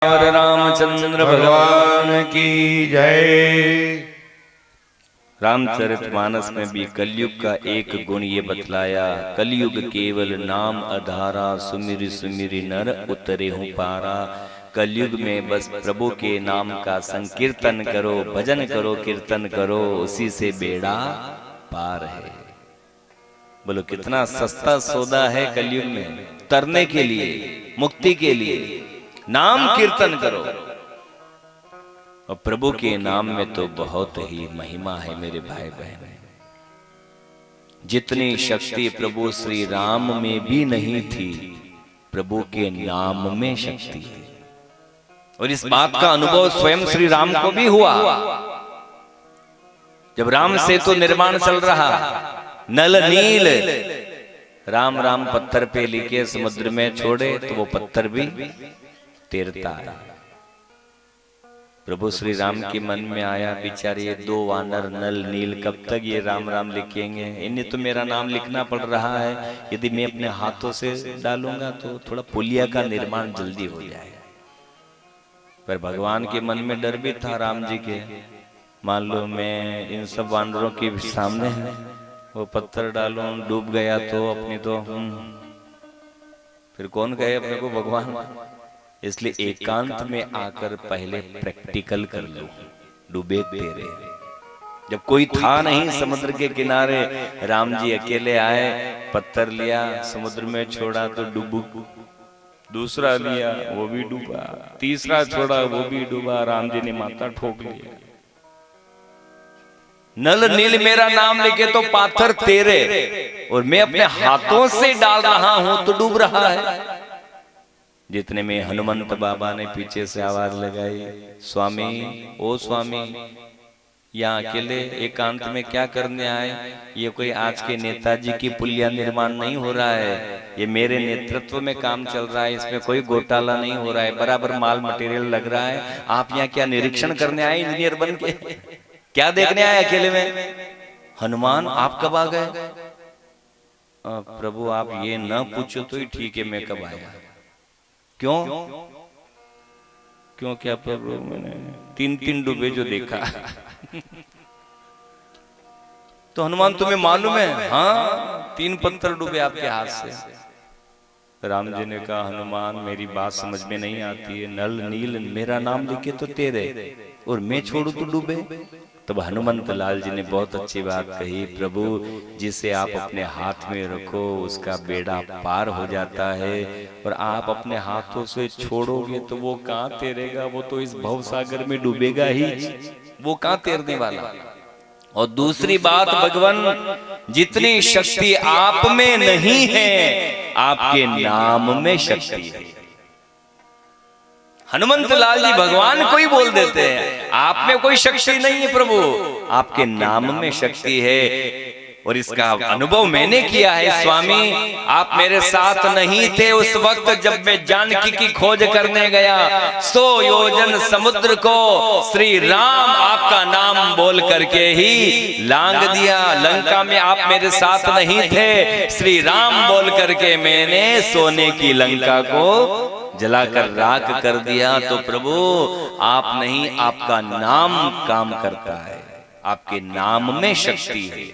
और रामचंद्र भगवान की जय। रामचरितमानस में भी कलयुग का एक गुण ये बतलाया, कलयुग केवल नाम आधारा, सुमिर सुमिर नर उतरे हूँ पारा। कलयुग में बस प्रभु के नाम का संकीर्तन करो, भजन करो, कीर्तन करो, उसी से बेड़ा पार है। बोलो कितना सस्ता सौदा है कलयुग में तरने के लिए, मुक्ति के लिए। नाम कीर्तन करो, और प्रभु के नाम में तो बहुत ही महिमा है मेरे भाई बहन। जितनी शक्ति प्रभु श्री राम में भी नहीं थी, प्रभु के नाम में शक्ति है। और इस बात का अनुभव स्वयं श्री राम को भी हुआ। जब राम सेतु निर्माण चल रहा, नल नील राम राम पत्थर पे लिखे समुद्र में छोड़े तो वो पत्थर भी तैरता है। प्रभु श्री राम के मन में आया, बेचारे ये दो वानर नल नील कब तक ये राम राम लिखेंगे, इन्हें तो मेरा नाम लिखना पड़ रहा है। यदि मैं अपने हाथों से डालूंगा तो थोड़ा पुलिया का निर्माण जल्दी हो जाएगा। पर भगवान के मन में डर भी था राम जी के, मान लो मैं इन सब वानरों के सामने वो पत्थर डालूं, डूब गया तो अपनी तो फिर कौन कहे अपने को भगवान। इसलिए एकांत में आकर पहले प्रैक्टिकल कर लो, डूबे तेरे। जब कोई था नहीं समुद्र के किनारे, राम जी अकेले आए, पत्थर लिया समुद्र में छोड़ा तो डूबू, दूसरा लिया वो भी डूबा, तीसरा छोड़ा वो भी डूबा, राम जी ने माथा ठोक लिया। नल नील मेरा नाम लेके तो पाथर तेरे, और मैं अपने हाथों से डाल रहा हूं तो डूब रहा है। जितने में हनुमंत बाबा ने पीछे से आवाज लगाई, स्वामी ओ स्वामी, यहाँ अकेले एकांत में क्या करने आए? ये कोई आज के नेताजी की पुलिया निर्माण नहीं हो रहा है, ये मेरे नेतृत्व में काम चल रहा है, इसमें कोई घोटाला नहीं हो रहा है, बराबर माल मटेरियल लग रहा है। आप यहाँ क्या निरीक्षण करने आए इंजीनियर बन के? क्या देखने आए अकेले में? हनुमान आप कब आ गए? प्रभु आप ये न पूछो तो ही ठीक है, मैं कब आया। क्यों? क्यों क्या प्रभु, मैंने 3 डूबे जो देखा। तो हनुमान तुम्हें मालूम है? हाँ 3 पत्थर डूबे आपके हाथ से। राम जी ने कहा, हनुमान मेरी बात समझ में नहीं आती है, नल नील मेरा नाम लिखे तो तेरे, और मैं छोड़ू तो डूबे। तब हनुमंत लाल जी ने बहुत अच्छी बात कही, प्रभु जिसे आप अपने हाथ में रखो उसका बेड़ा पार हो जाता है, और आप अपने हाथों से छोड़ोगे तो वो कहाँ तैरेगा, वो तो इस भवसागर में डूबेगा ही, वो कहाँ तैरने वाला। और दूसरी बात, भगवान जितनी शक्ति आप में नहीं है, आपके नाम में शक्ति है। हनुमंत लाल जी भगवान को ही बोल देते हैं, आप में कोई शक्ति नहीं है प्रभु, आपके नाम में शक्ति है। और इसका अनुभव मैंने किया है स्वामी, आप मेरे साथ नहीं थे उस वक्त जब मैं जानकी की खोज करने गया। 100 योजन समुद्र को श्री राम आपका नाम बोल करके ही लांग दिया। लंका में आप मेरे साथ नहीं थे, श्री राम बोल करके मैंने सोने की लंका को जलाकर राख कर दिया। तो प्रभु आप नहीं, आपका नाम काम करता है, आपके नाम में शक्ति है।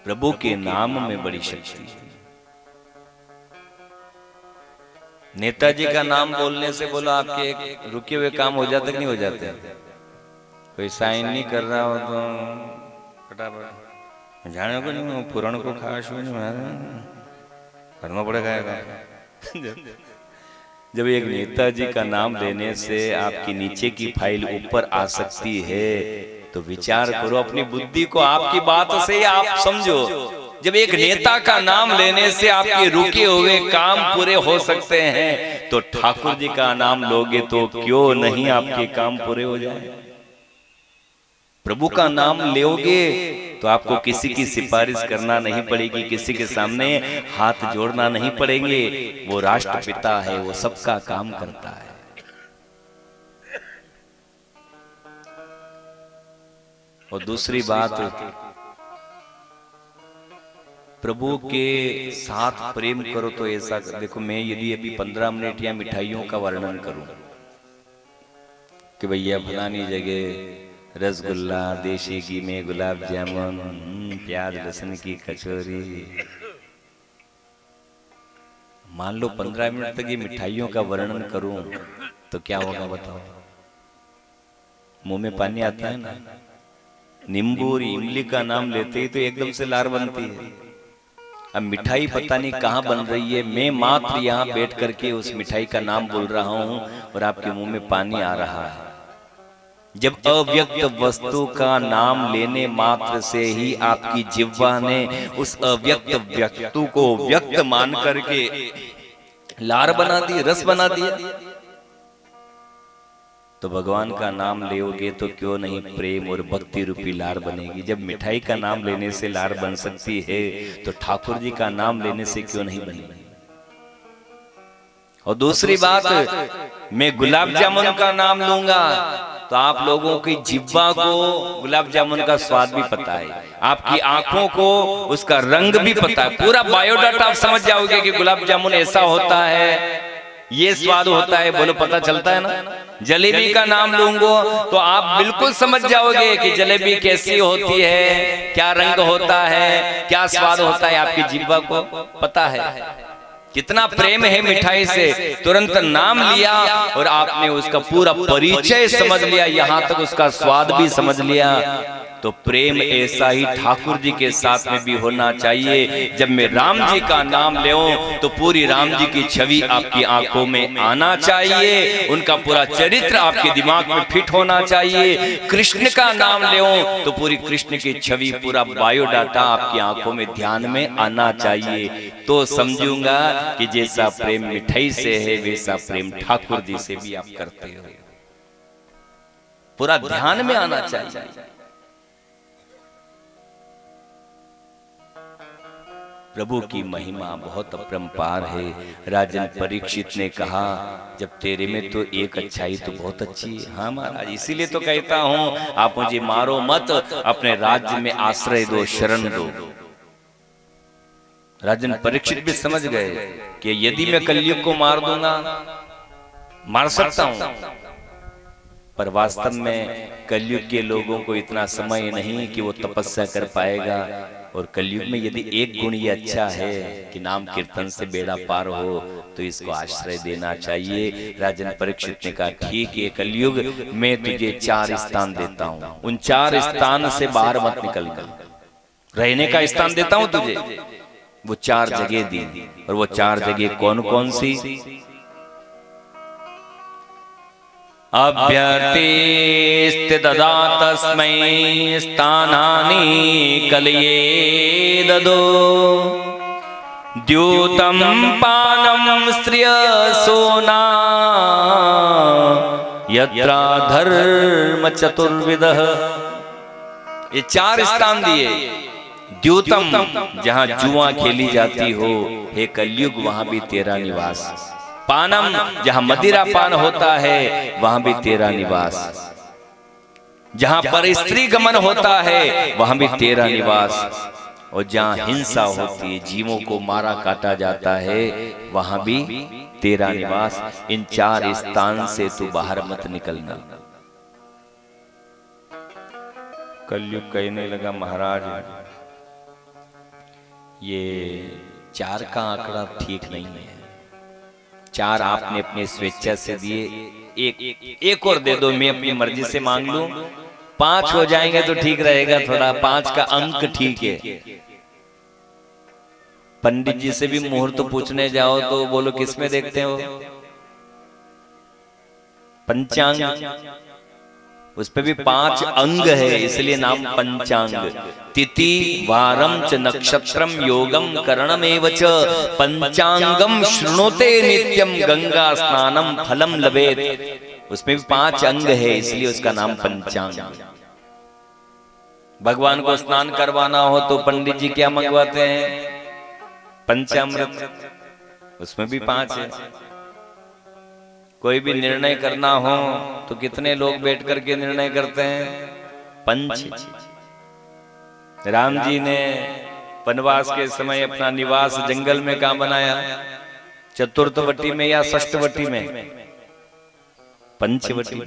प्रभु के नाम में बड़ी शक्ति है। नेताजी का नाम बोलने से बोलो आपके रुके हुए काम हो जाते कि नहीं हो जाते? कोई साइन नहीं कर रहा हो तो फटाफट जाने को नहीं, पुराण को खास करना पड़ेगा। जब एक नेताजी का नाम लेने से आपकी नीचे की फाइल ऊपर आ सकती है, तो विचार करो, अपनी बुद्धि को आपकी बात से आप समझो। जब एक नेता का नाम लेने से आपके रुके हुए काम पूरे हो सकते हैं, तो ठाकुर जी का नाम लोगे तो क्यों नहीं आपके काम पूरे हो जाए। प्रभु का नाम लोगे तो आपको किसी की सिफारिश करना नहीं पड़ेगी, किसी के सामने हाथ जोड़ना नहीं पड़ेंगे। वो राष्ट्रपिता है, वो सबका काम करता है। और दूसरी बात, प्रभु के साथ प्रेम करो तो ऐसा देखो, मैं यदि अभी 15 मिनट या मिठाइयों का वर्णन करूं कि भैया फलानी जगह रसगुल्ला, देशी घी में गुलाब जामुन, प्याज लहसुन की कचौरी, मान लो 15 मिनट तक ये मिठाइयों का वर्णन करूं तो क्या होगा बताओ? मुंह में पानी आता है ना। नींबू और इमली का नाम लेते ही तो एकदम से लार बनती है। अब मिठाई पता नहीं कहाँ बन रही है, मैं मात्र यहाँ बैठ करके उस मिठाई का नाम बोल रहा हूँ और आपके मुंह में पानी आ रहा है। जब अव्यक्त वस्तु का नाम लेने मात्र से ही आपकी जिह्वा ने उस अव्यक्त वस्तु को व्यक्त मान करके लार बना दी, रस बना दिया, तो भगवान का नाम लेोगे तो क्यों नहीं प्रेम और भक्ति रूपी लार बनेगी। जब मिठाई का नाम लेने से लार बन सकती है तो ठाकुर जी का नाम लेने से क्यों नहीं बनेगी। और दूसरी बात, मैं गुलाब जामुन का नाम लूंगा तो आप लोगों की जिह्वा को गुलाब जामुन का स्वाद भी पता है, आपकी आंखों को उसका रंग भी पता है, पूरा बायोडाटा आप समझ जाओगे कि गुलाब जामुन ऐसा होता है, ये स्वाद होता है। बोलो, पता चलता है ना। जलेबी का नाम लूंगा तो आप बिल्कुल समझ जाओगे कि जलेबी कैसी होती है, क्या रंग होता है, क्या स्वाद होता है, आपकी जिह्वा को पता है। कितना प्रेम है मिठाई से, तुरंत नाम लिया और आपने उसका पूरा परिचय समझ लिया, यहाँ तक उसका स्वाद भी समझ लिया। तो प्रेम ऐसा ही ठाकुर जी के साथ में भी होना चाहिए। जब मैं राम जी का नाम लेऊं तो पूरी राम जी की छवि आपकी आंखों में आना चाहिए, उनका पूरा चरित्र आपके दिमाग में फिट होना चाहिए। कृष्ण का नाम लेऊं तो पूरी कृष्ण की छवि, पूरा बायोडाटा आपकी आंखों में ध्यान में आना चाहिए। तो समझूंगा कि जैसा प्रेम मिठाई से है वैसा प्रेम ठाकुर जी से भी आप करते हो, पूरा ध्यान में आना चाहिए। प्रभु की महिमा बहुत अपरंपार है। राजन परीक्षित ने कहा, जब तेरे में तो एक अच्छाई तो बहुत अच्छी है। हाँ महाराज, इसीलिए तो कहता हूं आप मुझे मारो मत, अपने राज्य में आश्रय दो, शरण दो। राजन परीक्षित भी समझ गए कि यदि मैं कलयुग को मार दूंगा, मार सकता हूं, पर वास्तव में कलयुग के लोगों को इतना समय नहीं कि वो तपस्या कर पाएगा। और कलयुग में यदि एक गुण ये अच्छा है कि नाम कीर्तन से बेड़ा पार हो तो इसको आश्रय देना चाहिए। राजन परीक्षित ने कहा, ठीक है कलयुग, मैं तुझे 4 स्थान देता हूं, उन 4 स्थान से बाहर मत निकलना, रहने का स्थान देता हूं तुझे। वो 4 जगह दी, और वो 4 जगह कौन कौन सी? अभ्यर्थिस्ते ददा तस्मै स्थानानि कलये ददो, द्यूतं पानं स्त्रियसोना यत्रा धर्म चतुर्विदः। ये 4 स्थान दिए। द्यूतम, जहां जुआ खेली जाती हो, हे कलयुग वहां भी तेरा निवास। पानम, जहां मदिरा पान होता है वहां भी तेरा निवास। जहां पर स्त्री गमन होता है वहां भी तेरा निवास। और जहां हिंसा होती है, जीवों को मारा काटा जाता है, वहां भी तेरा निवास। इन 4 स्थान से तू बाहर मत निकलना। कलयुग कहने लगा, महाराज ये 4 का आंकड़ा ठीक नहीं है। 4 आपने अपनी स्वेच्छा से दिए, एक और दे दो, मैं अपनी मर्जी से मांग लूं। 5 हो जाएंगे तो ठीक रहेगा, थोड़ा 5 का अंक ठीक है। पंडित जी से भी मुहूर्त पूछने जाओ तो बोलो किसमें देखते हो? पंचांग, उस पे भी 5 अंग है, इसलिए नाम पंचांग। तिथि वारम च नक्षत्रम योगम करणमेव च पंचांगम शृणोते नित्यम गंगा स्नानम फलम लभेत। उसमें भी 5 अंग है, इसलिए उसका नाम पंचांग। भगवान को स्नान करवाना हो तो पंडित जी क्या मंगवाते हैं? पंचामृत, उसमें भी 5 है। कोई भी निर्णय करना हो तो कितने लोग बैठ करके निर्णय करते हैं? 5। राम जी ने वनवास के समय अपना निवास जंगल में कहां बनाया? चतुर्थवटी में या षष्ठवटी में? पंचवटी में,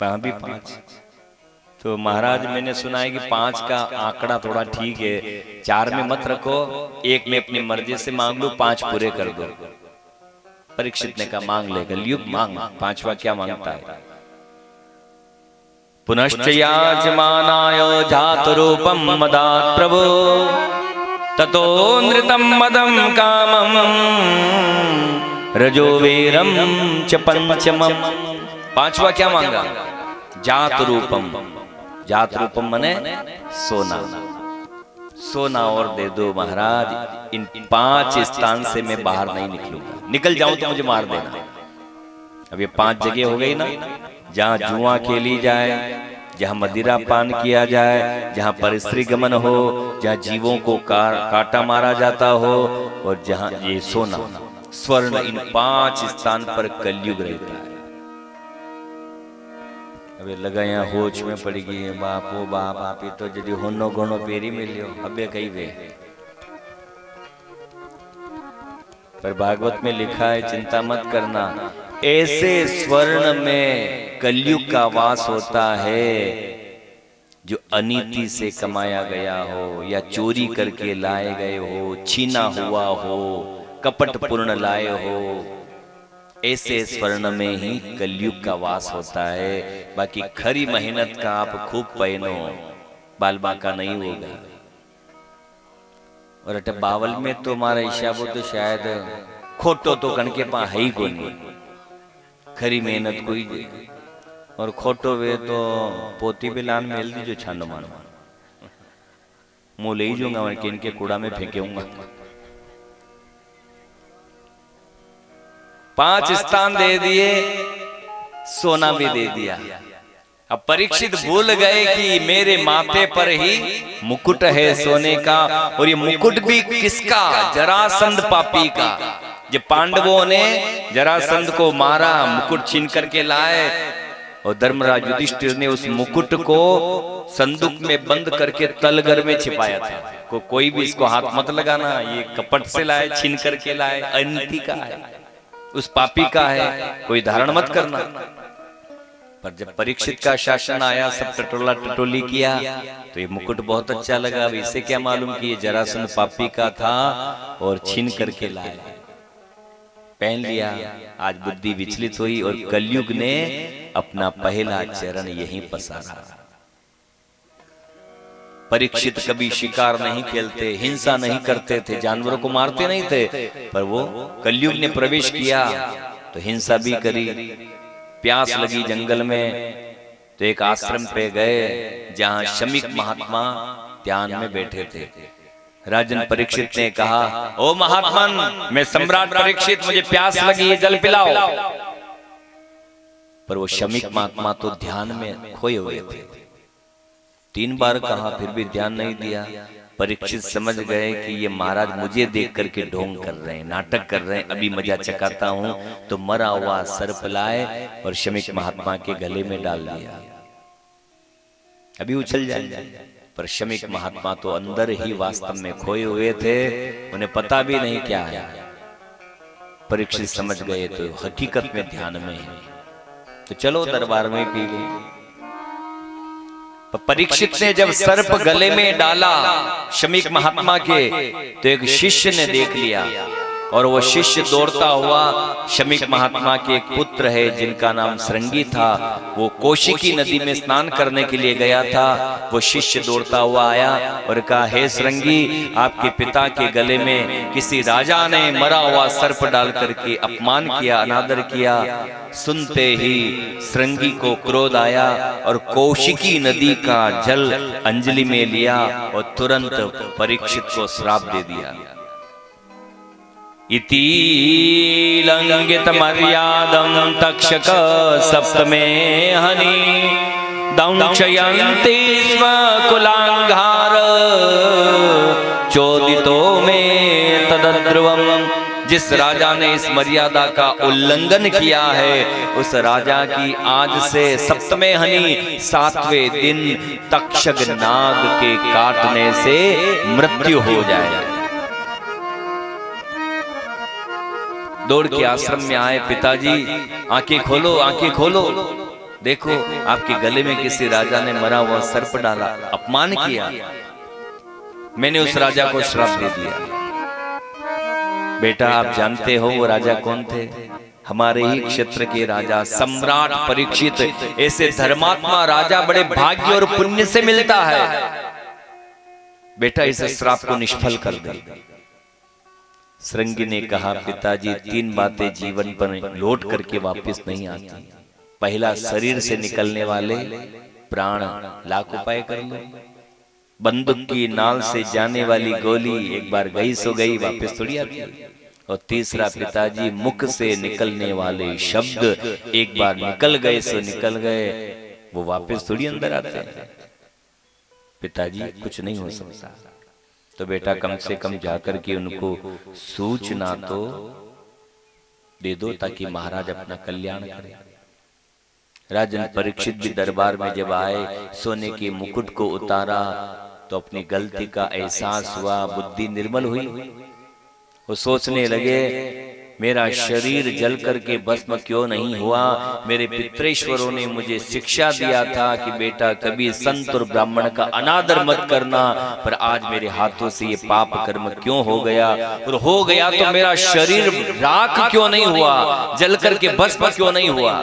वहां भी 5। तो महाराज मैंने सुना है कि 5 का आंकड़ा थोड़ा ठीक है, 4 में मत रखो, 1 में अपनी मर्जी से मांग लो, 5 पूरे कर दो। परीक्षित ने कहा मांग ले कलयुग, मांग, 5वां क्या मांगता है? पुनश्च याचमानाय जात रूपम मदात् प्रभो ततो नृतम मदम कामम रजो वीरम च पंचमम। 5वां क्या मांगा? जात रूपम। जात रूपम मने सोना। सोना और दे दो महाराज, इन 5 स्थान से मैं बाहर नहीं निकलूंगा, निकल जाऊं तो मुझे मार देना। अब ये 5 जगह हो गई ना, जहां जुआ खेली जाए, जहां मदिरा पान किया जाए, जहां परस्त्री गमन हो, जहां जीवों को काटा मारा जाता हो, और जहां ये सोना स्वर्ण, इन 5 स्थान पर कलयुग रहता है। अबे लगा यहाँ होच में पड़ गई है, बाप ओ बाप, आप ही तो जदी होनो घणो पेरी मिलियो, अबे कही वे। पर भागवत में लिखा है, चिंता मत करना, ऐसे स्वर्ण में कलयुग का वास होता है जो अनीति से कमाया गया हो, या चोरी करके लाए गए हो, छीना हुआ हो, कपट पूर्ण लाए हो, ऐसे स्वर्ण में ही कलयुग का वास होता है। बाकी खरी मेहनत का आप खूब पहनो, बाल बांका नहीं होगा। और अटे बावल में तो हमारा हिसाब तो शायद खोटो तो कणके पा है ही को नहीं, खरी मेहनत कोई दे, और खोटो वे तो पोती पे लान मेल दी जो छानो मानो, मुंह ले ही जाऊंगा मैं कि इनके कूड़ा में फेंकूंगा। 5 स्थान दे दिए, सोना भी दे दिया। अब परीक्षित भूल गए कि मेरे माथे पर ही मुकुट है सोने का, और ये मुकुट भी किसका? जरासंध पापी का। जब पांडवों ने जरासंध को मारा, मुकुट छीन करके लाए, और धर्मराज युधिष्ठिर ने उस मुकुट को संदूक में बंद करके तलगर में छिपाया था। कोई भी इसको हाथ मत लगाना, ये कपट से लाए, छीन करके लाए, अनीति का है, उस पापी का है, कोई धारण मत करना। पर जब परीक्षित का शासन आया, सब टटोला टटोली किया, तो ये मुकुट बहुत अच्छा लगा। अब इसे क्या मालूम कि ये जरासंध पापी का था और छीन करके लाए, पहन लिया। आज बुद्धि विचलित हुई और कलयुग ने अपना पहला चरण यहीं पसारा। परीक्षित कभी शिकार नहीं खेलते, हिंसा नहीं करते थे, जानवरों को मारते नहीं थे, पर वो कलयुग ने प्रवेश किया तो हिंसा भी करी। प्यास लगी जंगल में तो एक आश्रम पे गए जहां शमीक महात्मा ध्यान में बैठे थे। राजन परीक्षित ने कहा, ओ महात्मन, मैं सम्राट परीक्षित, मुझे प्यास लगी है, जल पिलाओ। पर वो शमीक महात्मा तो ध्यान में खोए हुए थे। 3 बार कहा, फिर भी ध्यान नहीं दिया। परीक्षित समझ गए कि ये महाराज मुझे देख करके ढोंग कर रहे हैं, नाटक कर रहे हैं, अभी मजा चकाता हूं। तो मरा हुआ सर्प लाए और शमीक महात्मा के गले में डाल दिया, अभी उछल जाए। पर शमीक महात्मा तो अंदर ही वास्तव में खोए हुए थे, उन्हें पता भी नहीं क्या है। परीक्षित समझ गए तो हकीकत में ध्यान में है, तो चलो दरबार में पी गए। परीक्षित ने जब सर्प गले में डाला शमीक महात्मा के, तो एक शिष्य ने देख लिया, और वो शिष्य दौड़ता हुआ शमीक महात्मा के एक पुत्र है जिनका नाम श्रृंगी था, वो कौशिकी नदी में स्नान करने के लिए गया था। वो शिष्य दौड़ता हुआ आया और कहा, हे श्रृंगी, आपके पिता के गले में किसी राजा ने मरा हुआ सर्प डाल करके अपमान किया, अनादर किया। सुनते ही श्रृंगी को क्रोध आया और कौशिकी नदी का जल अंजलि में लिया और तुरंत परीक्षित को श्राप दे दिया। इति लंघित मर्यादं तक्षक सप्तमे हनि दंशयन्ति स्म कुलांघार चोदितो मे तदद्रुवं जिस राजा ने इस मर्यादा का उल्लंघन किया है उस राजा की आज से सप्तमे हनि 7वें दिन तक्षक नाग के काटने से मृत्यु हो जाए। दौड़ के आश्रम में आए, पिताजी आंखें खोलो, आंखें खोलो, देखो आपके गले में किसी राजा ने मरा हुआ सर्प डाला, अपमान किया, मैंने उस राजा को श्राप दे दिया। बेटा आप जानते हो वो राजा कौन थे? हमारे ही क्षेत्र के राजा सम्राट परीक्षित। ऐसे धर्मात्मा राजा बड़े भाग्य और पुण्य से मिलता है। बेटा इस श्राप को निष्फल कर दे। श्रृंगी ने कहा, पिताजी 3 बातें जीवन पर लौट करके वापस नहीं आती। पहला, शरीर से निकलने वाले प्राण, लाख उपाय कर लो। बंदूक की नाल से जाने वाली गोली एक बार गई सो गई, वापस थोड़ी आती। और तीसरा पिताजी, मुख से निकलने वाले शब्द एक बार निकल गए सो निकल गए, वो वापस थोड़ी अंदर आते हैं। पिताजी कुछ नहीं हो सकता। तो बेटा कम से कम जाकर के उनको सूचना तो दे दो ताकि महाराज अपना कल्याण करें। राजन परीक्षित भी दरबार में जब आए, सोने के मुकुट को उतारा तो अपनी गलती का एहसास हुआ, बुद्धि निर्मल हुई। वो सोचने लगे, मेरा शरीर जल करके भस्म क्यों नहीं हुआ? मेरे पितृेश्वरों ने मुझे शिक्षा दिया था कि बेटा कभी संत और ब्राह्मण का अनादर मत करना, पर आज मेरे हाथों से ये पाप कर्म क्यों हो गया? और हो गया तो मेरा शरीर राख क्यों नहीं हुआ, जल करके भस्म क्यों नहीं हुआ?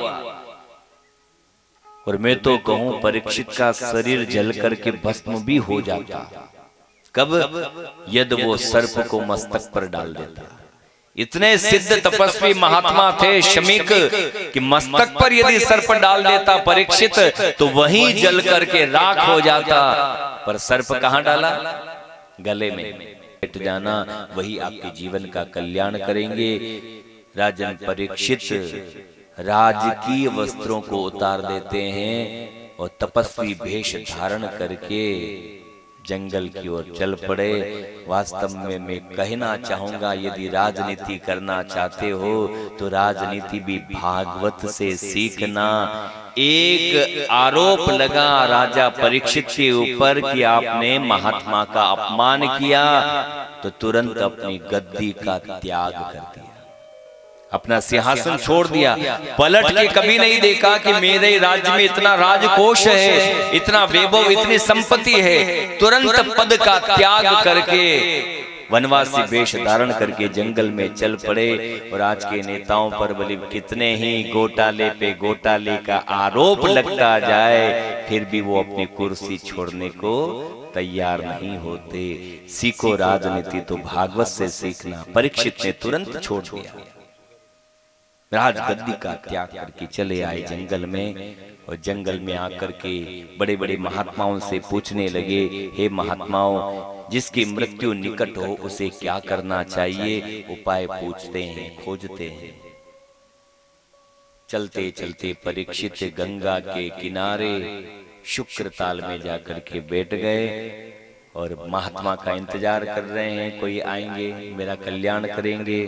और मैं तो कहूं परीक्षित का शरीर जल करके भस्म भी हो जाता। कब? यदि वो सर्प को मस्तक पर डाल देता। इतने सिद्ध तपस्वी महात्मा थे शमीक कि मस्तक पर यदि सर्प डाल देता परीक्षित तो वहीं जल करके राख हो जाता। पर सर्प कहां डाला? गले में। बैठ जाना, वही आपके जीवन का कल्याण करेंगे। राजन परीक्षित राजकीय वस्त्रों को उतार देते हैं और तपस्वी भेष धारण करके जंगल की ओर चल पड़े। वास्तव में मैं कहना चाहूंगा, यदि राजनीति करना चाहते हो तो राजनीति भी भागवत से सीखना। एक आरोप लगा राजा परीक्षित के ऊपर कि आपने महात्मा का अपमान किया, तो तुरंत अपनी गद्दी का त्याग कर दिया, अपना सिंहासन छोड़ दिया। पलट के कभी नहीं देखा कि मेरे राज्य में इतना राजकोष है, इतना वैभव, इतनी संपत्ति है। तुरंत पद का त्याग करके वनवासी वेश धारण करके जंगल में चल पड़े। और आज के नेताओं पर बल्कि कितने ही घोटाले पे घोटाले का आरोप लगता जाए, फिर भी वो अपनी कुर्सी छोड़ने को तैयार नहीं होते। सीखो राजनीति तो भागवत से सीखना। परीक्षित ने तुरंत छोड़ दिया, राजगद्दी का त्याग करके चले आए जंगल में। और जंगल में आकर के बड़े बड़े महात्माओं से पूछने लगे, हे महात्माओं, जिसकी मृत्यु निकट हो उसे क्या करना चाहिए? उपाय पूछते हैं, खोजते हैं। चलते चलते परीक्षित गंगा के किनारे शुक्र ताल में जाकर के बैठ गए और महात्मा का इंतजार कर रहे हैं, कोई आएंगे मेरा कल्याण करेंगे।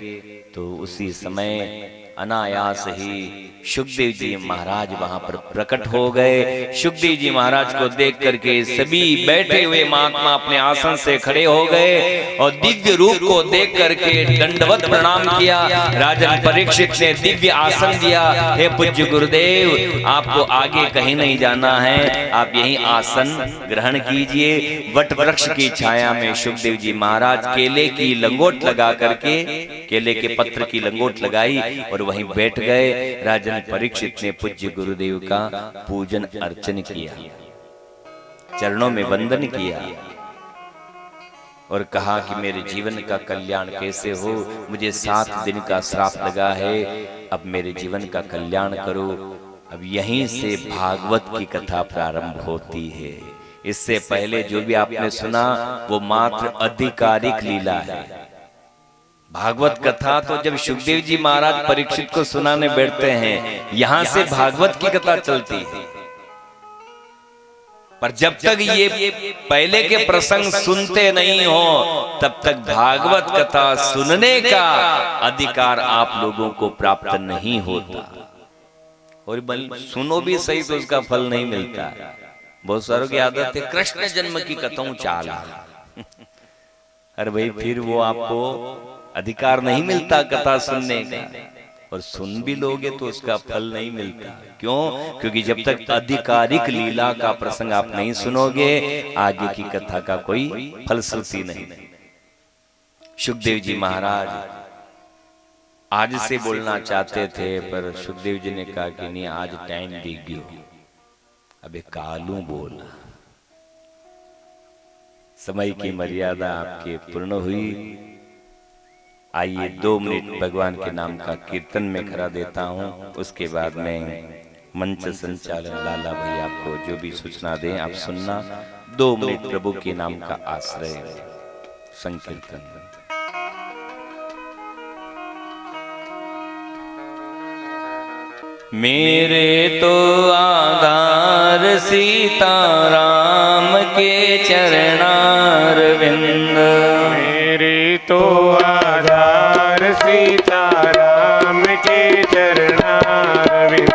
तो उसी समय अनायास ही सुखदेव जी महाराज वहां पर प्रकट हो गए। सुखदेव जी महाराज को देख करके सभी बैठे हुए महात्मा अपने आसन से खड़े हो गए और दिव्य रूप को देख करके दंडवत प्रणाम किया। राजन परीक्षित ने दिव्य आसन दिया, हे पूज्य गुरुदेव, आपको आगे कहीं नहीं जाना है, आप यही आसन ग्रहण कीजिए। वट वृक्ष की छाया में सुखदेव जी महाराज केले की लंगोट लगा करके, केले के पत्र की लंगोट लगाई और वहीं बैठ गए। राजन परीक्षित ने पूज्य गुरुदेव का पूजन अर्चन किया, चरणों में वंदन किया और कहा कि मेरे जीवन का कल्याण कैसे हो? मुझे 7 दिन का श्राप लगा है, अब मेरे जीवन का कल्याण करो। अब यहीं से भागवत की कथा प्रारंभ होती है। इससे पहले जो भी आपने सुना वो मात्र आधिकारिक लीला है। भागवत कथा तो जब सुखदेव जी महाराज परीक्षित को सुनाने बैठते हैं, यहां से भागवत की कथा चलती है। पर जब तक ये पहले के प्रसंग सुनते नहीं हो तब तक भागवत कथा सुनने का अधिकार आप लोगों को प्राप्त नहीं होता। और सुनो भी सही तो उसका फल नहीं मिलता। बहुत सारों की आदत है कृष्ण जन्म की कथाओं चाल अरे भाई फिर वो आपको अधिकार नहीं मिलता कथा सुनने का, और सुन भी लोगे तो उसका फल नहीं मिलता। क्यों? क्योंकि जब तक आधिकारिक लीला का प्रसंग आप नहीं सुनोगे आगे की कथा का कोई फलश्रुति नहीं। सुखदेव जी महाराज आज से बोलना चाहते थे पर सुखदेव जी ने कहा कि नहीं आज टाइम दी गयो, अबे कालू बोला। समय की मर्यादा आपके पूर्ण हुई। आइए 2 मिनट भगवान के नाम का कीर्तन में करा देता हूँ, उसके बाद में मंच संचालन लाला भाई आपको जो भी सूचना दें आप सुनना। 2 मिनट प्रभु के नाम का आश्रय संकीर्तन। मेरे तो आधार सीताराम के चरणारविंद, मेरे तो आधार सीताराम के चरणारविंद,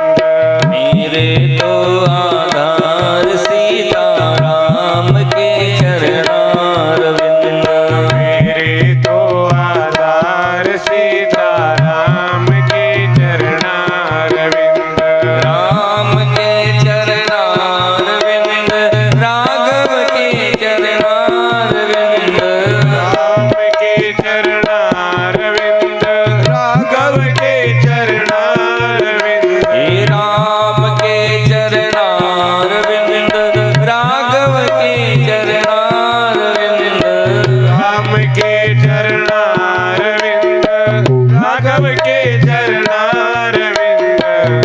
मेरे तो आधार सीताराम के चरणारविंद, मेरे तो आधार सीताराम के चरणारविंद, राम के चरणारविंद, राघव के चरणारविंद, राम के चरणारविंद, राघव के चरणारविंद, हे राम के चरणारविंद, राघव के चरणारविंद, राम के चरणारविंद, राघव के चरणारविंद,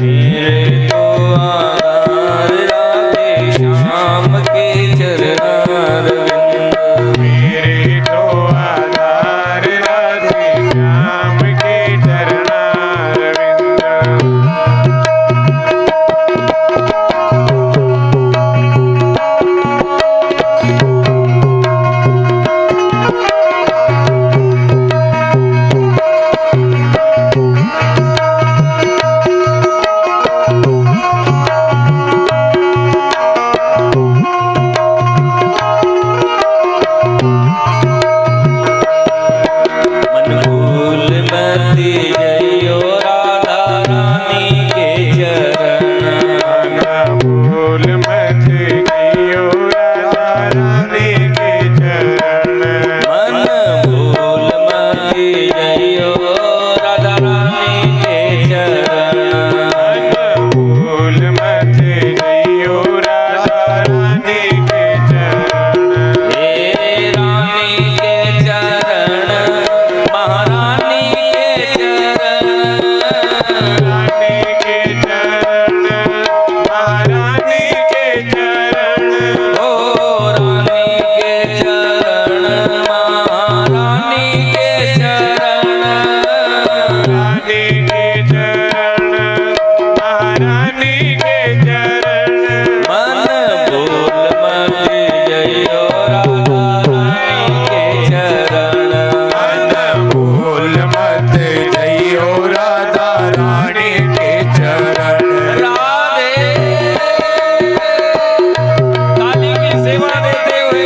मेरे तो आधार राधे श्याम के चरणारविंद, मेरे तो आधार राधे श्याम के चरणारविंद, मन भूल मत जइयो राधा रानी के चरण, भूल मत गइयो राधा रानी के चरण, मन भूल मत जइयो राधा रानी के चरण, भूल मत गइयो राधा रानी के चरण, हे रानी के चरण महारानी के चरण, रानी के चरण महारानी के चरण, ओ रानी के चरण महारानी के चरण, रानी के चरण महारानी के चरण, मन भूल मत जइयो राधा रानी के चरण, मन भूल मत जइयो राधा रानी के चरण, राधे काली की सेवा देते हुए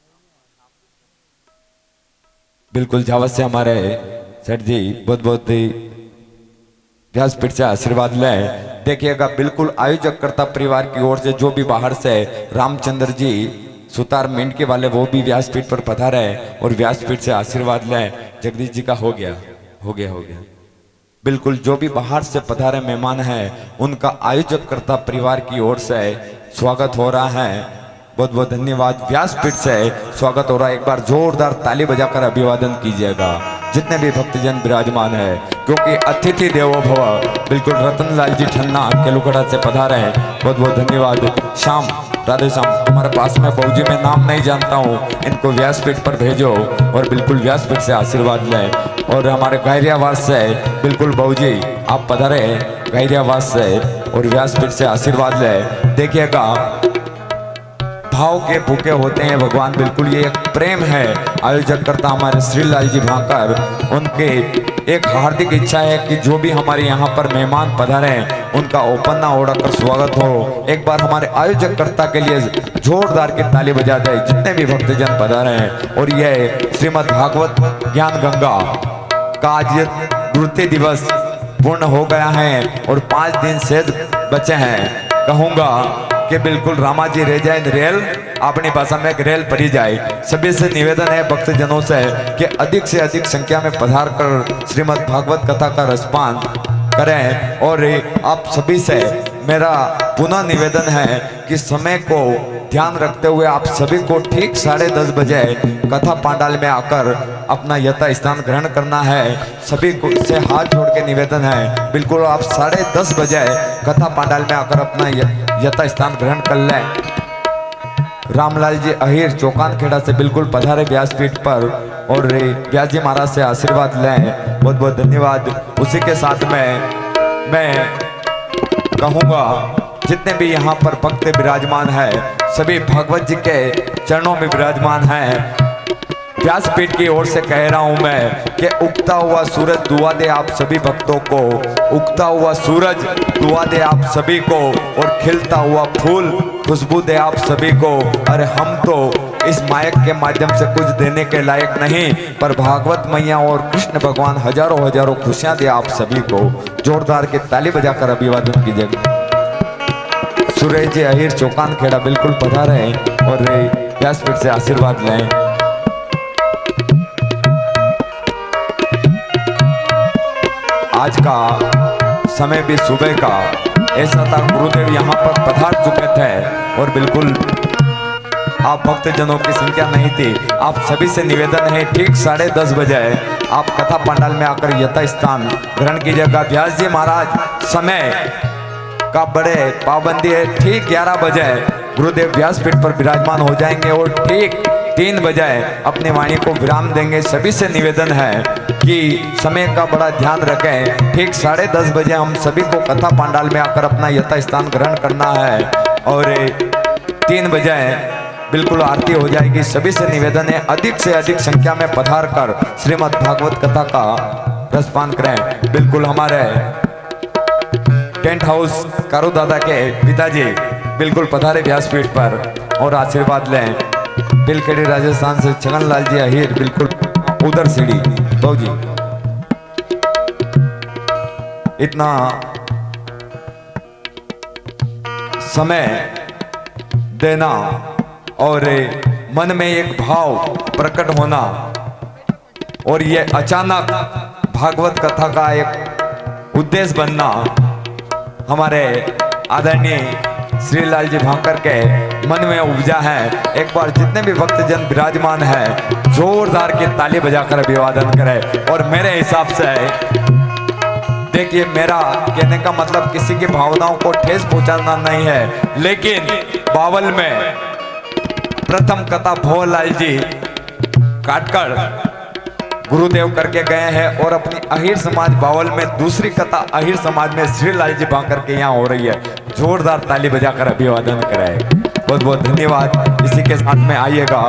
बिल्कुल झावत से हमारे सेठ जी बहुत बहुत व्यासपीठ से आशीर्वाद लें। देखिएगा बिल्कुल आयोजक कर्ता परिवार की ओर से जो भी बाहर से रामचंद्र जी सुतार मिंट वाले वो भी व्यासपीठ पर पधारे और व्यासपीठ से आशीर्वाद लें। जगदीश जी का हो गया। बिल्कुल जो भी बाहर से पधारे मेहमान हैं उनका आयोजक कर्ता परिवार की ओर से स्वागत हो रहा है। बहुत बहुत धन्यवाद। व्यासपीठ से स्वागत हो रहा है। एक बार जोरदार ताली बजाकर अभिवादन कीजिएगा जितने भी भक्तजन विराजमान है, क्योंकि अतिथि देवो भव। बिल्कुल रतनलाल जी ठन्ना केलुखड़ा से पधारे हैं। बहुत बहुत धन्यवाद। श्याम, राधे श्याम, तुम्हारे पास में बहूजी मैं नाम नहीं जानता हूँ, इनको व्यासपीठ पर भेजो और बिल्कुल व्यासपीठ से आशीर्वाद लें। और हमारे गैरियावास से बिल्कुल बहूजी आप पधारे गैरियावास से और व्यासपीठ से आशीर्वाद लें। देखिएगा भाव के भूखे होते हैं भगवान। बिल्कुल ये एक प्रेम है। आयोजक करता हमारे श्रीलाल जी भाकर, उनके एक हार्दिक इच्छा है कि जो भी हमारे यहाँ पर मेहमान पधारे उनका ओपन्ना ओढ़ाकर स्वागत हो। एक बार हमारे आयोजक कर्ता के लिए जोरदार की ताली बजा दे जितने भी भक्तजन पधारे हैं। और यह श्रीमद् भागवत ज्ञान गंगा का आज द्वितीय दिवस पूर्ण हो गया है और 5 दिन से बचे हैं। कहूँगा कि बिल्कुल रामाजी रह जाए रेल, अपनी भाषा में एक रेल पड़ी जाए। सभी से निवेदन है भक्तजनों से कि अधिक से अधिक संख्या में पधार कर श्रीमद् भागवत कथा का रसपान करें। और आप सभी से मेरा पुनः निवेदन है कि समय को ध्यान रखते हुए आप सभी को ठीक 10:30 बजे कथा पांडाल में आकर अपना यथा स्थान ग्रहण करना है। सभी को से हाथ जोड़ के निवेदन है बिल्कुल आप 10:30 बजे कथा पांडाल में आकर अपना यथा स्थान ग्रहण कर लें। रामलाल जी अहिर चौकान खेड़ा से बिल्कुल पधारे व्यासपीठ पर और व्यास जी महाराज से आशीर्वाद लें। बहुत बहुत धन्यवाद। उसी के साथ में मैं कहूँगा जितने भी यहाँ पर भक्त विराजमान है सभी भागवत जी के चरणों में विराजमान हैं। व्यासपीठ की ओर से कह रहा हूं मैं कि उगता हुआ सूरज दुआ दे आप सभी भक्तों को, उगता हुआ सूरज दुआ दे आप सभी को और खिलता हुआ फूल खुशबू दे आप सभी को। अरे हम तो इस मायक के माध्यम से कुछ देने के लायक नहीं, पर भागवत मैया और कृष्ण भगवान हजारों हजारों खुशियां दे आप सभी को। जोरदार की ताली बजाकर अभिवादन कीजिएगा। सुरेश जी अहिर चौकान खेड़ा बिल्कुल पधारे हैं और व्यासपीठ से आशीर्वाद लें। आज का समय भी सुबह का ऐसा था, गुरुदेव यहाँ पर पधार चुके थे और बिल्कुल आप भक्तजनों की संख्या नहीं थी। आप सभी से निवेदन है ठीक 10:30 बजे आप कथा पंडाल में आकर यथा स्थान ग्रहण कीजिएगा। व्यास जी महाराज समय का बड़े पाबंदी है, ठीक 11 बजे गुरुदेव व्यासपीठ पर विराजमान हो जाएंगे और ठीक 3 बजे अपनी वाणी को विराम देंगे। सभी से निवेदन है कि समय का बड़ा ध्यान रखें। ठीक 10:30 बजे हम सभी को कथा पांडाल में आकर अपना यथा स्थान ग्रहण करना है और 3 बजे बिल्कुल आरती हो जाएगी। सभी से निवेदन है अधिक से अधिक संख्या में पधार कर श्रीमद् भागवत कथा का रसपान करें। बिल्कुल हमारे टेंट हाउस कारू दादा के पिताजी बिल्कुल पधारे व्यासपीठ पर और आशीर्वाद लें। बिलखेड़ी राजस्थान से छगनलाल जी अहिर बिल्कुल उधर सीढ़ी तो जी इतना समय देना और मन में एक भाव प्रकट होना और ये अचानक भागवत कथा का एक उद्देश्य बनना हमारे आदरणीय श्रीलाल जी भाकर के मन में उपजा है। एक बार जितने भी भक्तजन विराजमान है जोरदार की ताली बजाकर अभिवादन करें। और मेरे हिसाब से देखिए मेरा कहने का मतलब किसी की भावनाओं को ठेस पहुंचाना नहीं है, लेकिन बावल में प्रथम कथा भोलाल जी काटकर गुरुदेव करके गए हैं और अपनी अहिर समाज बावल में दूसरी कथा अहिर समाज में श्रीलाल जी भाकर के यहाँ हो रही है। जोरदार ताली बजाकर अभिवादन कराए। बहुत बहुत धन्यवाद। इसी के साथ में आइएगा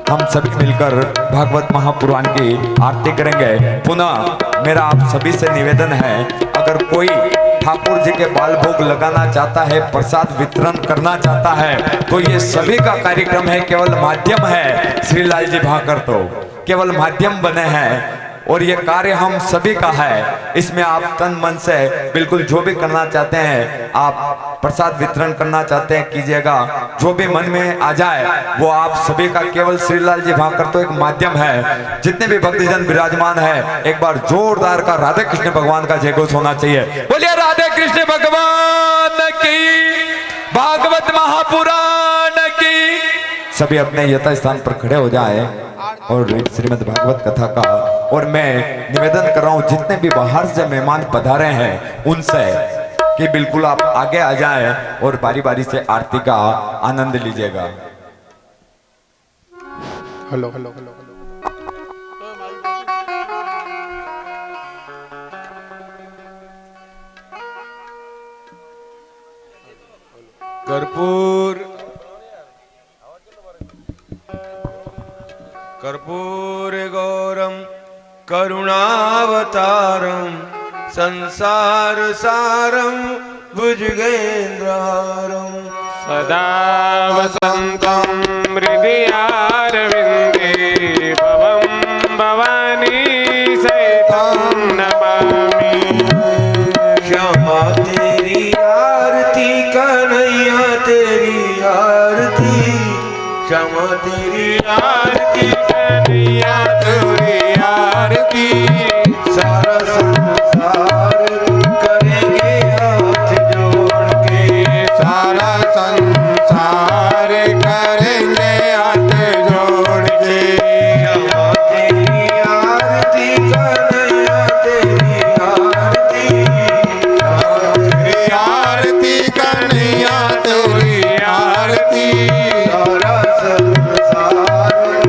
हम सभी मिलकर भागवत महापुराण की आरती करेंगे। पुनः मेरा आप सभी से निवेदन है अगर कोई ठाकुर जी के बाल भोग लगाना चाहता है, प्रसाद वितरण करना चाहता है, तो ये सभी का कार्यक्रम है, केवल माध्यम है। श्रीलाल जी भाकर तो केवल माध्यम बने हैं और ये कार्य हम सभी का है। इसमें आप तन मन से बिल्कुल जो भी करना चाहते हैं, आप प्रसाद वितरण करना चाहते हैं कीजिएगा, जो भी मन में आ जाए वो आप सभी का। केवल श्रीलाल जी भाकर तो एक माध्यम है। जितने भी भक्तजन विराजमान है, एक बार जोरदार का राधे कृष्ण भगवान का जय घोष होना चाहिए। बोलिए राधे कृष्ण भगवान की, भागवत महापुराण की। सभी अपने यथा स्थान पर खड़े हो जाए और श्रीमद् भागवत कथा का, और मैं निवेदन कर रहा हूं जितने भी बाहर से मेहमान पधारे हैं उनसे कि बिल्कुल आप आगे आ जाएं और बारी बारी से आरती का आनंद लीजिएगा। हेलो हेलो हेलो कर्पूर कर्पूर गौरम करुणावतारम संसार सारम भुजगेन्द्रहारम सदा वसन्तं हृदयारविन्दे भवं भवानी सहितं नमामि। क्षमा तेरी आरती कन्हैया तेरी आरती, क्षमा तेरी आरती कन्हैया तेरी आरती। सारा संसार करेंगे हाथ जोड़ के, सारा संसार करेंगे हाथ जोड़ के। क्षमा तेरी आरती कन्हैया तेरी आरती, तेरी आरती कन्हैया तेरी आरती। सारा संसार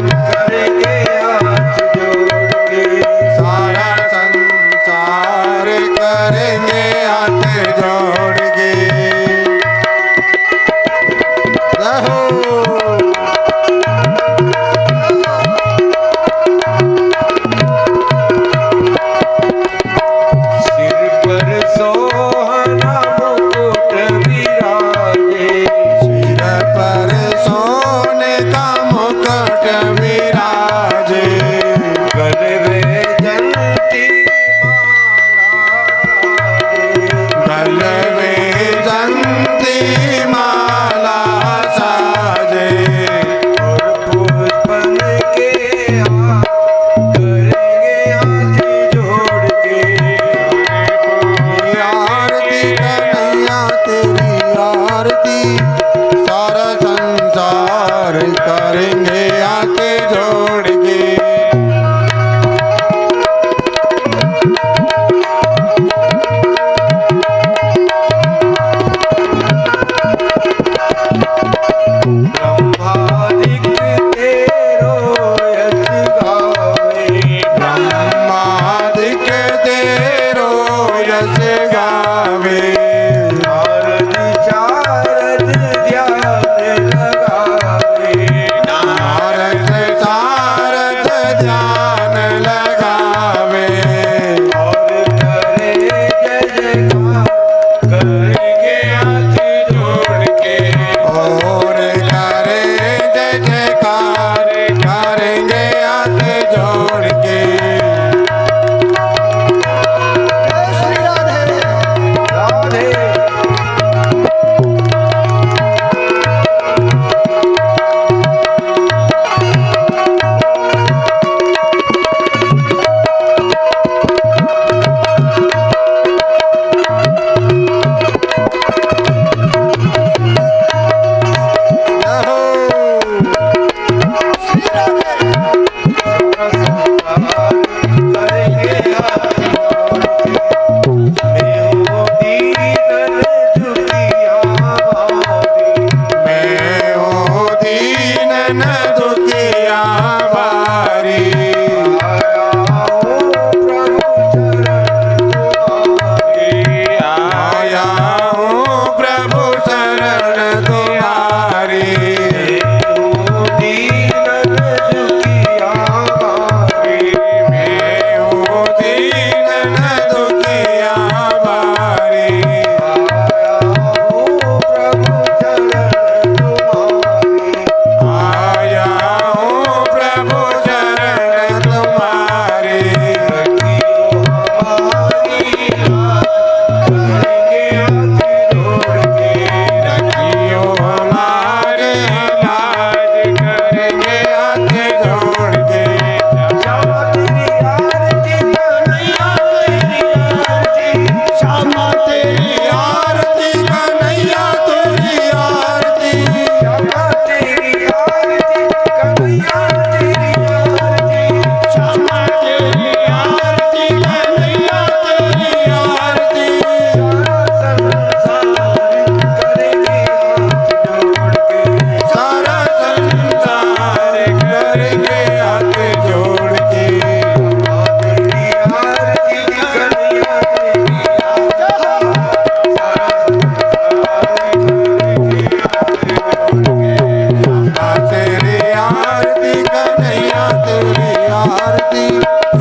कन्हैया तेरी आरती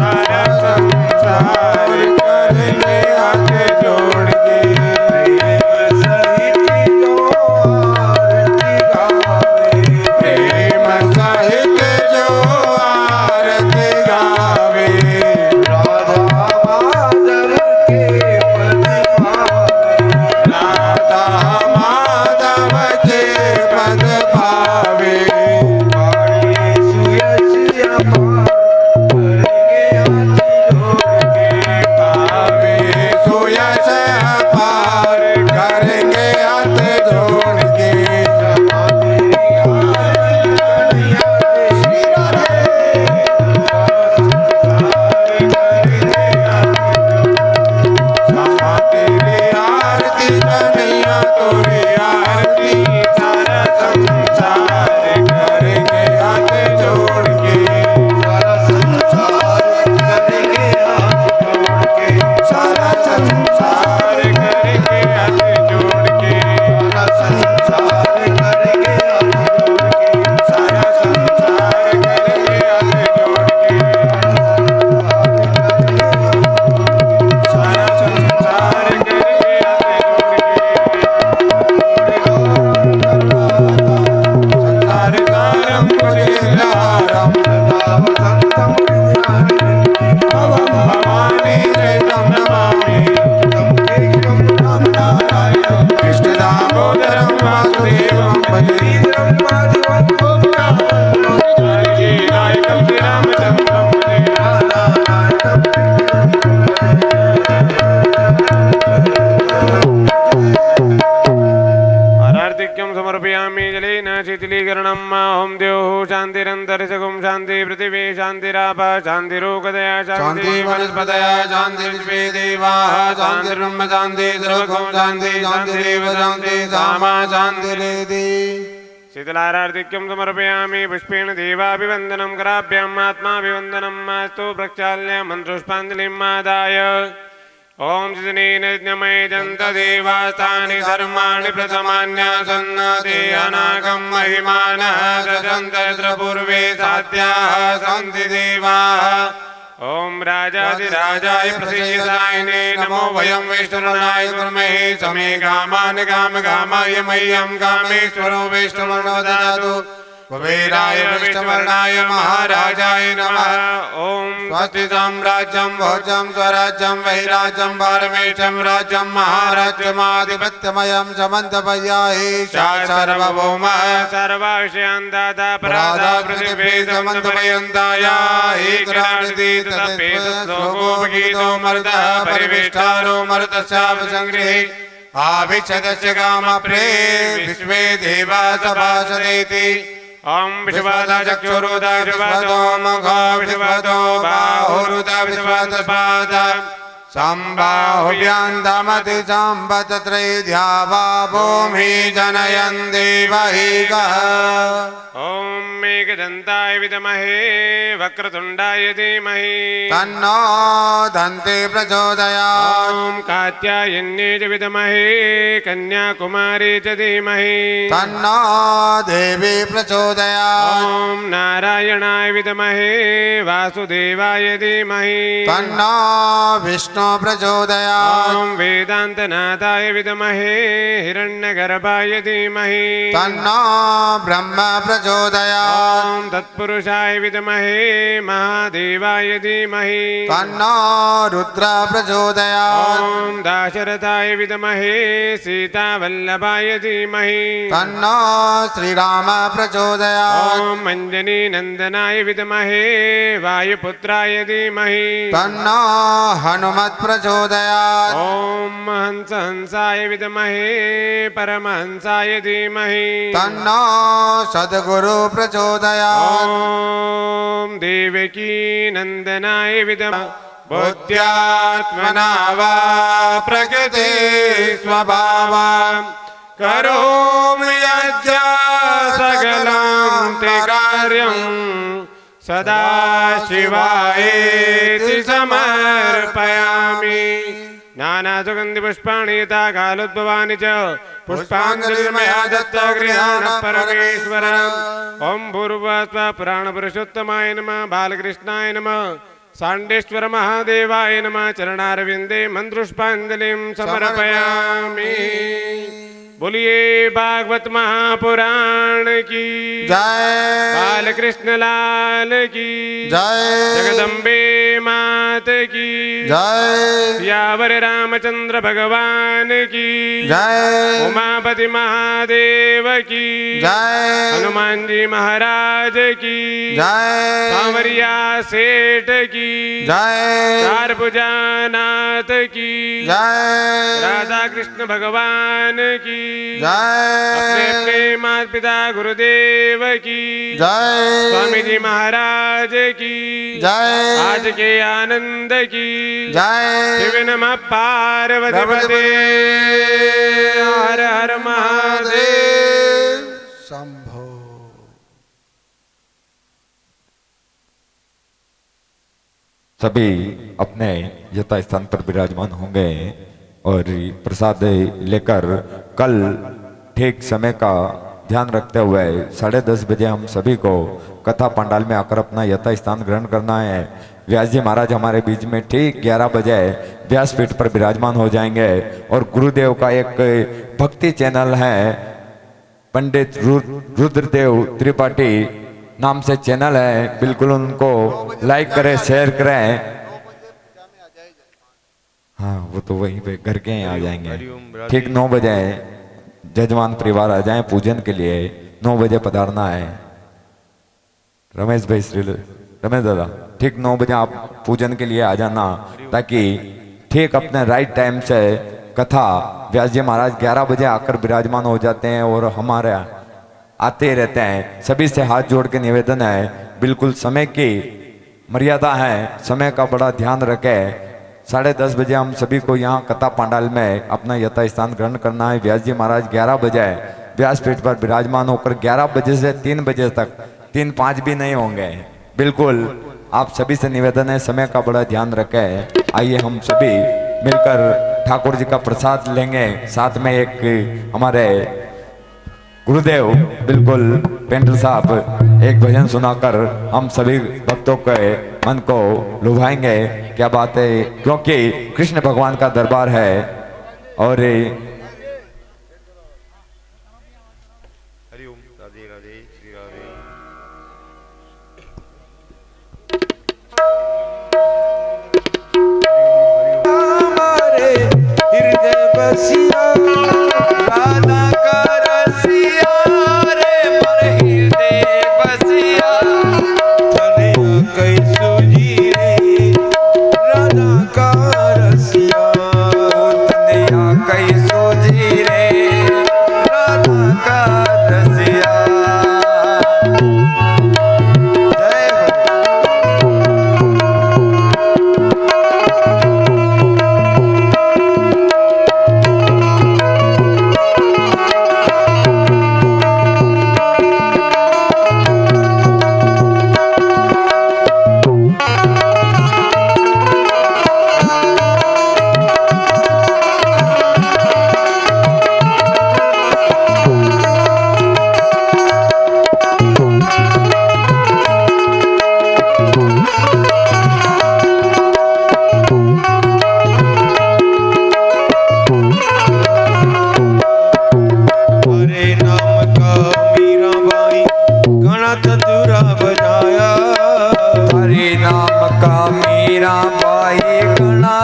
सारा संसार करेंगे हाथ जोड़ के प्रेम सहित जो आरती गावे, प्रेम सहित जो राधा माधव के पद पावे, राधा समर्पयामि जलेन शीतलीकरणम् ओम द्योः शान्तिरन्तरिक्षगुं शान्ति पृथिवी शान्तिराप शान्तिरोगदया शांति वनस्पतय शांति विश्वे देवाः शांतिर्ब्रह्म शांति सर्वगं शांति शांतिरेव शांति सामा शांतिरेधि शीतलारार्तिक्यं समर्पयामि पुष्पेण देवाभिवन्दनं कराभ्याम् आत्माभिवन्दनं मास्तु प्रक्षाल्य मन्त्रोष्पाञ्जलिम् आदाय ओम जिनेन ज्ञमयजन्त देवास्तानि धर्माणि प्रथमान्यासन्न ते अनागं महिमानः सजन्त यत्र पूर्वे साध्याः सन्ति देवाः ओम राजाधिराजाय प्रसीदायने नमो वयं विष्णुरणाय कुर्महे समे कामान् कामकामाय मह्यं कामेश्वरो विष्णुर्नो ददातु कुबेराय विष्णुवर्णाय महाराजाय नमः ओम स्वस्ति साम्राज्यं भोजं स्वराज्यं वैराज्यं पारमेष्ठं राज्यं महाराज्यमाधिपत्यमयं समन्तपयाहि सार्वभौमः सर्वविषयान् दाता प्रदाता पृथिवी समन्तपयन्ताया एकरानिति तदपेतश्लोकोपगीतो मरुतः परिविष्टारो मरुतस्यापसङ्गृहे आविच्छदस्य कामप्रे विश्वे देवा सभासदेति ओम विश्वदा चक्षुरुदा विश्वतो मुखो विश्वतो बाहुरुदा विश्वतो पाद सम्बाहुव्यान्दमति सम्पतत्रैध्या वा भूमि जनयन् देवैकः ओम मेघदन्ताय विद्महे वक्रतुण्डाय धीमहि तन्नो दन्ते प्रचोदयात् ओम कात्यायन्ये च विद्महे कन्याकुमारी च धीमहि तन्नो देवी प्रचोदयात् ओम नारायणाय विद्महे वासुदेवाय धीमहि तन्नो विष्णु प्रचोदयात् ओम वेदान्तनाथाय विद्महे हिरण्यगर्भाय धीमहि तन्नो ब्रह्म प्रचोदयात् ओम तत्पुरुषाय विद्महे महादेवाय धीमहि तन्नो रुद्र प्रचोदयात् ओम दाशरथाय विद्महे सीतावल्लभाय धीमहि तन्नो श्रीराम प्रचोदयात् ओम अंजनी नंदनाय विद्महे वायुपुत्राय धीमहि तन्नो हनुमत् प्रचोदयात् ओम हंसाय विद्महे परमहंसाय धीमहि तन्नो सद्गुरु प्रचोदयात् ओम देवकी नंदनाय विद्महे बुद्ध्यात्मना वा प्रकृते स्वभावा करोमि यज्ञ सकलं ते कार्यं सदा शिवायेति समर्पयामि नानासुगन्धिपुष्पाणि यथा कालोद्भवानि च पुष्पाञ्जलिर्मया दत्ता गृहाणः परमेश्वर। ॐ भूर्भुवस्सुवः पुराणपुरुषोत्तमाय नमः। बालकृष्णाय नमः। सांडेश्वर महादेवाय नमः। चरणारविन्दे मन्त्रुष्पाञ्जलिं समर्पयामि। बोलिए भागवत महापुराण की जय। बालकृष्ण लाल की जय। जगदम्बे मात की जय। सियावर रामचंद्र भगवान की जय। उमापति महादेव की जय। हनुमान जी महाराज की जय। सांवरिया सेठ की जय। चार भुजानाथ की जय। राधा कृष्ण भगवान की जय। अपने अपने माता पिता गुरुदेव की जय। स्वामी जी महाराज की जय। आज के आनंद की जय। शिव नमः पार्वती पते हर हर महादेव शंभो। सभी अपने यथा स्थान पर विराजमान होंगे और प्रसाद लेकर कल ठीक समय का ध्यान रखते हुए 10:30 बजे हम सभी को कथा पंडाल में आकर अपना यथा स्थान ग्रहण करना है। व्यास जी महाराज हमारे बीच में ठीक 11 बजे व्यासपीठ पर विराजमान हो जाएंगे और गुरुदेव का एक भक्ति चैनल है पंडित रुद्रदेव त्रिपाठी नाम से चैनल है, बिल्कुल उनको लाइक करें, शेयर करें। हाँ वो तो वहीं पे घर के ही आ जाएंगे। ठीक 9 बजे जजमान परिवार आ जाएं पूजन के लिए। 9 बजे पधारना है। रमेश भाई रमेश दादा ठीक 9 बजे आप पूजन के लिए आ जाना ताकि ठीक अपने राइट टाइम से कथा व्यास जी महाराज 11 बजे आकर विराजमान हो जाते हैं और हमारे आते रहते हैं। सभी से हाथ जोड़ के निवेदन है, बिल्कुल समय की मर्यादा है, समय का बड़ा ध्यान रखें। 10:30 बजे हम सभी को यहाँ कथा पंडाल में अपना यथा स्थान ग्रहण करना है। व्यास जी महाराज 11 बजे व्यासपीठ पर विराजमान होकर 11 बजे से 3 बजे तक 3-5 भी नहीं होंगे। बिल्कुल आप सभी से निवेदन है, समय का बड़ा ध्यान रखें। आइए हम सभी मिलकर ठाकुर जी का प्रसाद लेंगे। साथ में एक हमारे गुरुदेव बिल्कुल पेंटर साहब एक भजन सुनाकर हम सभी भक्तों के मन को लुभाएंगे। क्या बात है, क्योंकि कृष्ण भगवान का दरबार है और हरि ओम। राधे राधे श्री राधे। हमारे हृदय बसिया राधा का रसिया रे मोर हृदय बसिया तने कई सूझी रे राधा का रसिया तने कई सूझी रे राधा का रसिया। जय हो। हरे नाम का मीराबाई घना तंदूरा बजाया। हरे नाम का मीराबाई घना